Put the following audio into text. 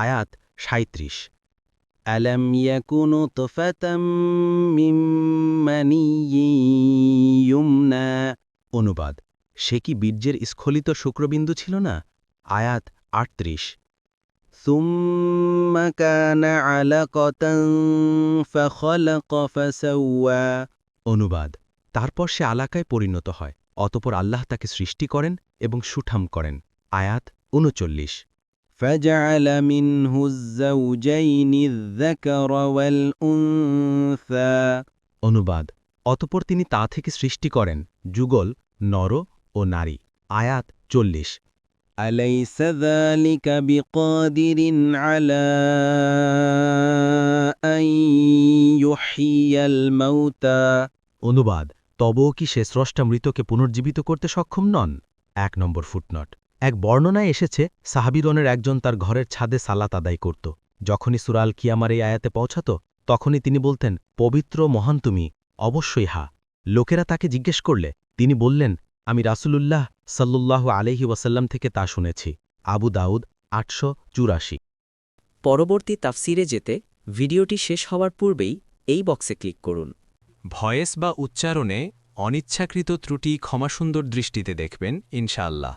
আয়াত ৩৭। আলাম ইয়াকু নুতফাতাম মিন মানিয়্যিন ইউমনা। অনুবাদ, সে কি বীর্যের স্খলিত শুক্রবিন্দু ছিল না? আয়াত ৩৮। ثم كان علقة فخلق فسوى। অনুবাদ, তারপর সে আলাকায় পরিণত হয়, অতঃপর আল্লাহ তাকে সৃষ্টি করেন এবং সুঠাম করেন। আয়াত ৩৯। فجعل منه الزوجين الذكر والأنثى। অনুবাদ, অতঃপর তিনি তা থেকে সৃষ্টি করেন যুগল, নর ও নারী। আয়াত ৪০। أليس ذلك بقادر على أن يحيي الموتى। অনুবাদ, তবুও কি সে স্রষ্টা মৃতকে পুনর্জীবিত করতে সক্ষম নন? ১ নম্বর ফুটনোট। এক বর্ণনায় এসেছে, সাহাবীগণের একজন তার ঘরের ছাদে সালাত আদায় করত। যখনই সূরা আল কিয়ামার এই আয়াতে পৌঁছত, তখনই তিনি বলতেন, পবিত্র মহান তুমি, অবশ্যই হা। লোকেরা তাকে জিজ্ঞেস করলে তিনি বললেন, আমি রাসূলুল্লাহ সাল্লাল্লাহু আলাইহি ওয়াসাল্লাম থেকে তা শুনেছি। আবু দাউদ ৮৮৪। পরবর্তী তাফসিরে যেতে ভিডিওটি শেষ হওয়ার পূর্বেই এই বক্সে ক্লিক করুন। ভয়েস বা উচ্চারণে অনিচ্ছাকৃত ত্রুটি ক্ষমাসুন্দর দৃষ্টিতে দেখবেন ইনশাআল্লাহ।